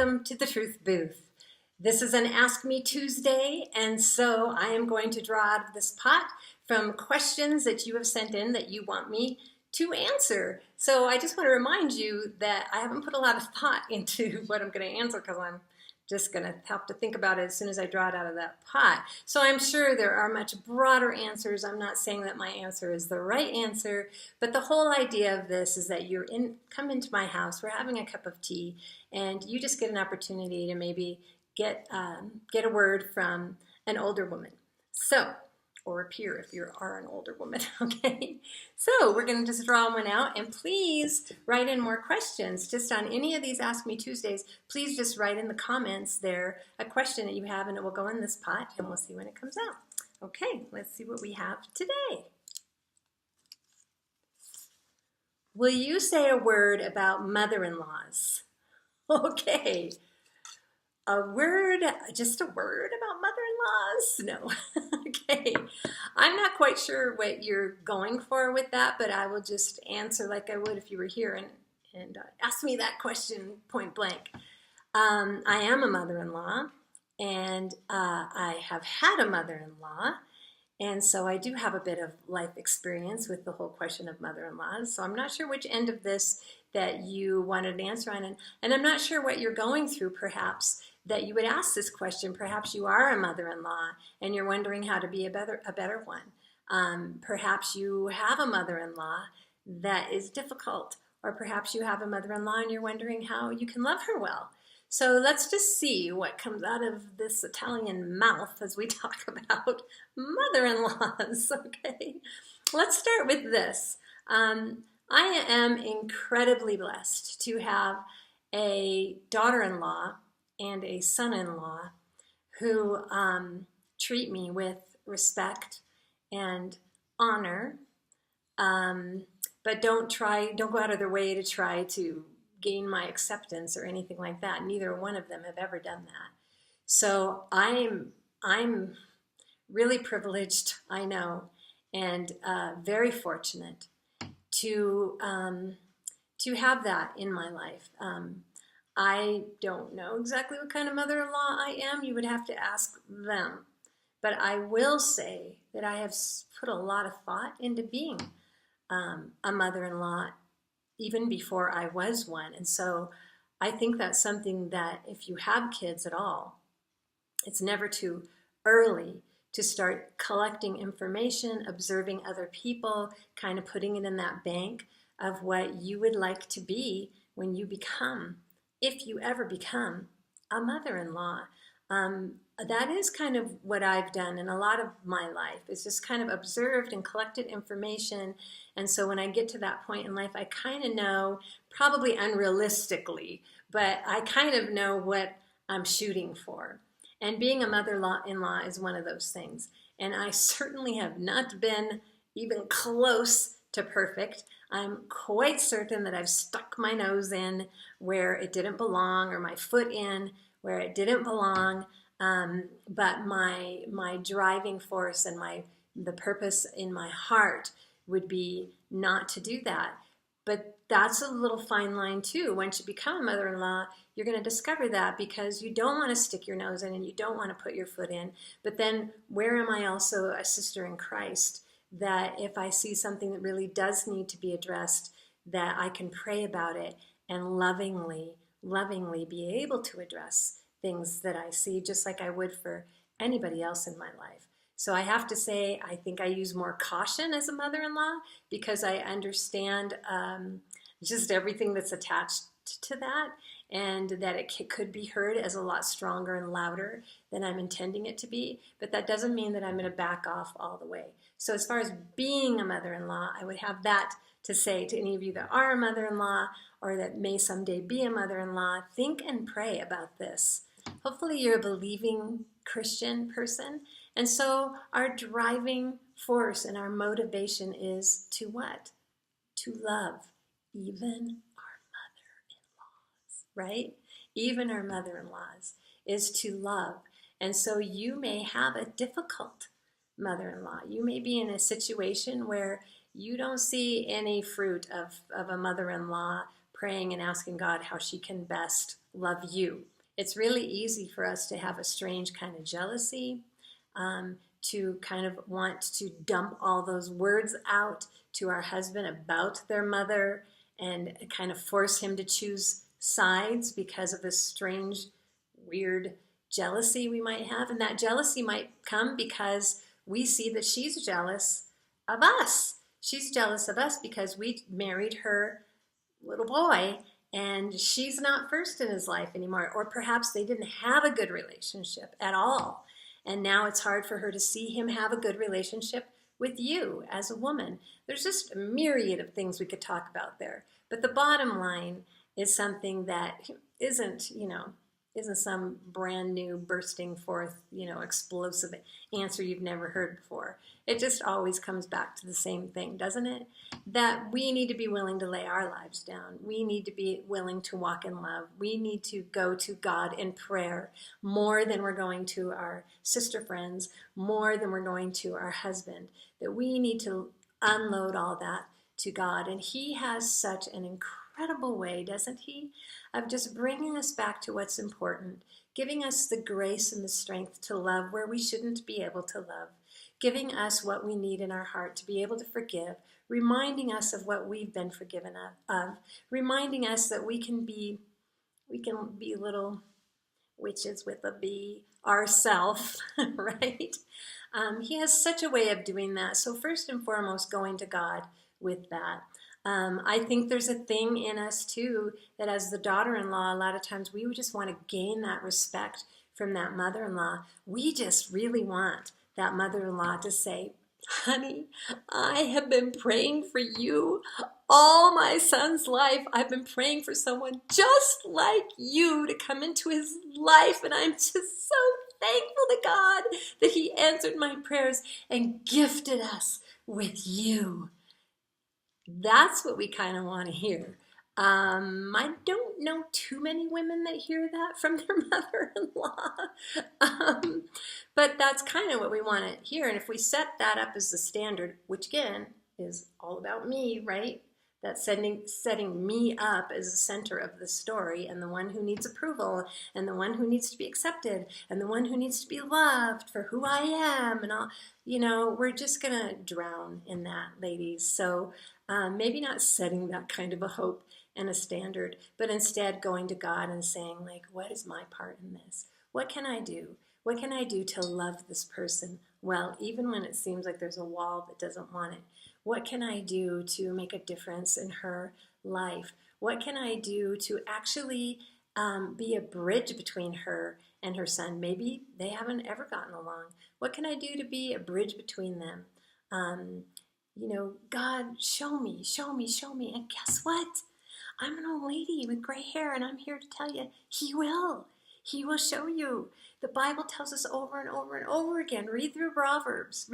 welcome to the Truth Booth. This is an Ask Me Tuesday, and so I am going to draw out of this pot from questions that you have sent in that you want me to answer. So I just want to remind you that I haven't put a lot of thought into what I'm going to answer because I'm just going to have to think about it as soon as I draw it out of that pot. So I'm sure there are much broader answers. I'm not saying that my answer is the right answer, but the whole idea of this is that come into my house, we're having a cup of tea, and you just get an opportunity to maybe get a word from an older woman. So, or a peer if you are an older woman, okay? So we're gonna just draw one out, and please write in more questions. Just on any of these Ask Me Tuesdays, please just write in the comments there a question that you have, and it will go in this pot, and we'll see when it comes out. Okay, let's see what we have today. Will you say a word about mother-in-laws? Okay. Just a word about mother-in-laws? No. Okay. I'm not quite sure what you're going for with that, but I will just answer like I would if you were here and ask me that question point blank. I am a mother-in-law, and I have had a mother-in-law, and so I do have a bit of life experience with the whole question of mother-in-laws. So I'm not sure which end of this that you wanted an answer on, and I'm not sure what you're going through, perhaps, that you would ask this question. Perhaps you are a mother-in-law and you're wondering how to be a better one. Perhaps you have a mother-in-law that is difficult, or perhaps you have a mother-in-law and you're wondering how you can love her well. So let's just see what comes out of this Italian mouth as we talk about mother-in-laws, okay? Let's start with this. I am incredibly blessed to have a daughter-in-law and a son-in-law who treat me with respect and honor, but don't go out of their way to try to gain my acceptance or anything like that. Neither one of them have ever done that. So I'm really privileged, I know, and very fortunate to have that in my life. I don't know exactly what kind of mother-in-law I am. You would have to ask them. But I will say that I have put a lot of thought into being a mother-in-law even before I was one. And so I think that's something that if you have kids at all, it's never too early to start collecting information, observing other people, kind of putting it in that bank of what you would like to be when you become, if you ever become, a mother-in-law. That is kind of what I've done in a lot of my life, is just kind of observed and collected information. And so when I get to that point in life, I kind of know, probably unrealistically, but I kind of know what I'm shooting for. And being a mother-in-law is one of those things. And I certainly have not been even close to perfect. I'm quite certain that I've stuck my nose in where it didn't belong, or my foot in where it didn't belong. But my driving force and the purpose in my heart would be not to do that. But that's a little fine line too. Once you become a mother-in-law, you're going to discover that, because you don't want to stick your nose in and you don't want to put your foot in. But then where am I also a sister in Christ, that if I see something that really does need to be addressed, that I can pray about it and lovingly be able to address things that I see, just like I would for anybody else in my life. So I have to say, I think I use more caution as a mother-in-law, because I understand just everything that's attached to that, and that it could be heard as a lot stronger and louder than I'm intending it to be. But that doesn't mean that I'm going to back off all the way. So as far as being a mother-in-law, I would have that to say to any of you that are a mother-in-law, or that may someday be a mother-in-law. Think and pray about this. Hopefully you're a believing Christian person. And so our driving force and our motivation is to what? To love even our mother-in-laws, right? Even our mother-in-laws is to love. And so you may have a difficult mother-in-law. You may be in a situation where you don't see any fruit of a mother-in-law praying and asking God how she can best love you. it's really easy for us to have a strange kind of jealousy, to kind of want to dump all those words out to our husband about their mother and kind of force him to choose sides because of a strange, weird jealousy we might have. And that jealousy might come because we see that she's jealous of us. She's jealous of us because we married her little boy and she's not first in his life anymore. Or perhaps they didn't have a good relationship at all. And now it's hard for her to see him have a good relationship with you as a woman. There's just a myriad of things we could talk about there. But the bottom line is something that isn't some brand new bursting forth, explosive answer you've never heard before. It just always comes back to the same thing, doesn't it? That we need to be willing to lay our lives down. We need to be willing to walk in love. We need to go to God in prayer more than we're going to our sister friends, more than we're going to our husband. That we need to unload all that to God. And He has such an incredible way, doesn't He, of just bringing us back to what's important, giving us the grace and the strength to love where we shouldn't be able to love, giving us what we need in our heart to be able to forgive, reminding us of what we've been forgiven of, reminding us that we can be little witches with a B ourself, right? He has such a way of doing that. So first and foremost, going to God with that. I think there's a thing in us too that as the daughter-in-law, a lot of times we would just want to gain that respect from that mother-in-law. We just really want that mother-in-law to say, honey, I have been praying for you all my son's life. I've been praying for someone just like you to come into his life, and I'm just so thankful to God that He answered my prayers and gifted us with you. That's what we kind of want to hear. I don't know too many women that hear that from their mother-in-law, but that's kind of what we want to hear. And if we set that up as the standard, which again is all about me, right? That's setting me up as the center of the story and the one who needs approval and the one who needs to be accepted and the one who needs to be loved for who I am and all, we're just going to drown in that, ladies. So maybe not setting that kind of a hope and a standard, but instead going to God and saying, like, what is my part in this? What can I do? What can I do to love this person well, even when it seems like there's a wall that doesn't want it? What can I do to make a difference in her life? What can I do to actually be a bridge between her and her son? Maybe they haven't ever gotten along. What can I do to be a bridge between them? God, show me. And guess what? I'm an old lady with gray hair, and I'm here to tell you, He will. He will show you. The Bible tells us over and over and over again. Read through Proverbs.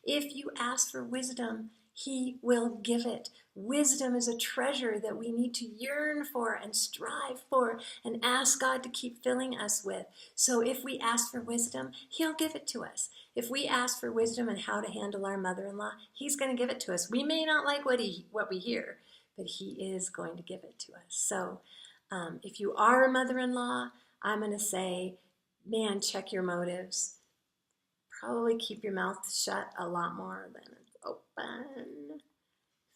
If you ask for wisdom, He will give it. Wisdom is a treasure that we need to yearn for and strive for and ask God to keep filling us with. So if we ask for wisdom, He'll give it to us. If we ask for wisdom on how to handle our mother-in-law, He's going to give it to us. We may not like what we hear, but He is going to give it to us. So if you are a mother-in-law, I'm going to say, man, check your motives. Probably keep your mouth shut a lot more than it's open.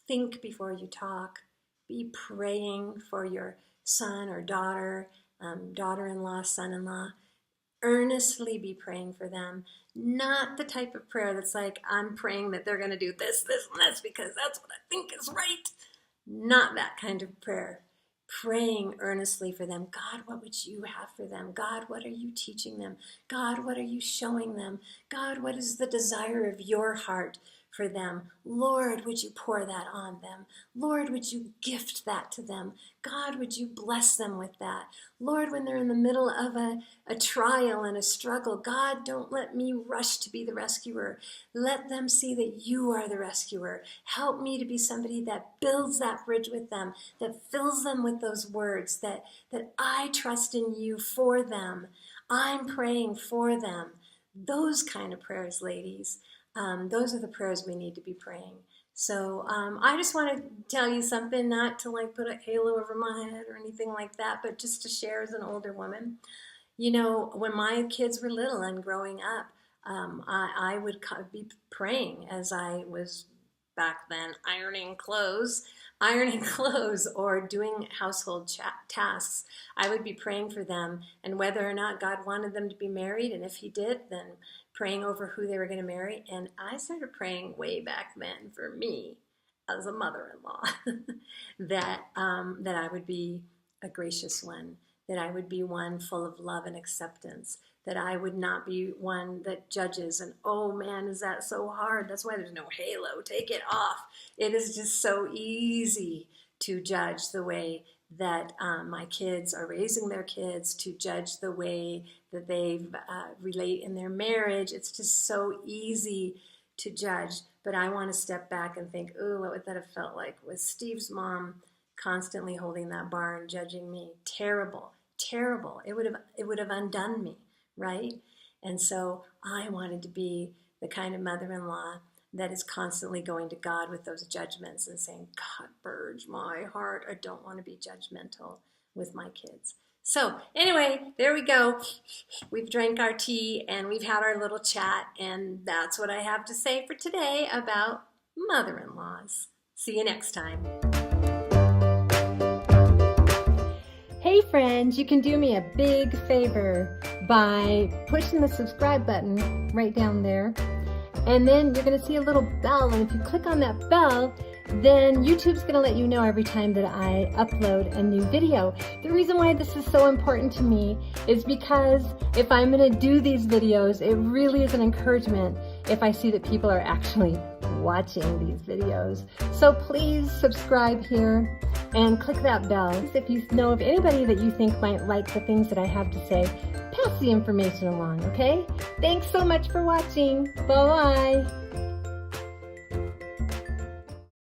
Think before you talk. Be praying for your son or daughter, daughter-in-law, son-in-law. Earnestly be praying for them. Not the type of prayer that's like, I'm praying that they're going to do this, this, and this because that's what I think is right. Not that kind of prayer. Praying earnestly for them. God, what would you have for them? God, what are you teaching them? God, what are you showing them? God, what is the desire of your heart for them? Lord, would you pour that on them? Lord, would you gift that to them? God, would you bless them with that? Lord, when they're in the middle of a trial and a struggle, God, don't let me rush to be the rescuer. Let them see that you are the rescuer. Help me to be somebody that builds that bridge with them, that fills them with those words, that I trust in you for them. I'm praying for them. Those kind of prayers, ladies. Those are the prayers we need to be praying. So I just want to tell you something, not to like put a halo over my head or anything like that, but just to share as an older woman. You know, when my kids were little and growing up, I would be praying as I was back then ironing clothes or doing household tasks. I would be praying for them and whether or not God wanted them to be married, and if he did, then praying over who they were going to marry. And I started praying way back then for me as a mother-in-law that I would be a gracious one, that I would be one full of love and acceptance, that I would not be one that judges and, oh man, is that so hard? That's why there's no halo. Take it off. It is just so easy to judge the way that my kids are raising their kids, to judge the way that they relate in their marriage. It's just so easy to judge. But I want to step back and think, oh, what would that have felt like with Steve's mom constantly holding that bar and judging me? Terrible, terrible. It would have undone me, right? And so I wanted to be the kind of mother-in-law that is constantly going to God with those judgments and saying, God, purge my heart. I don't want to be judgmental with my kids. So anyway, there we go. We've drank our tea and we've had our little chat, and that's what I have to say for today about mother-in-laws. See you next time. Hey friends, you can do me a big favor by pushing the subscribe button right down there. And then you're going to see a little bell, and if you click on that bell, then YouTube's going to let you know every time that I upload a new video. The reason why this is so important to me is because if I'm going to do these videos, it really is an encouragement if I see that people are actually watching these videos. So please subscribe here and click that bell. If you know of anybody that you think might like the things that I have to say, pass the information along, okay? Thanks so much for watching. Bye-bye.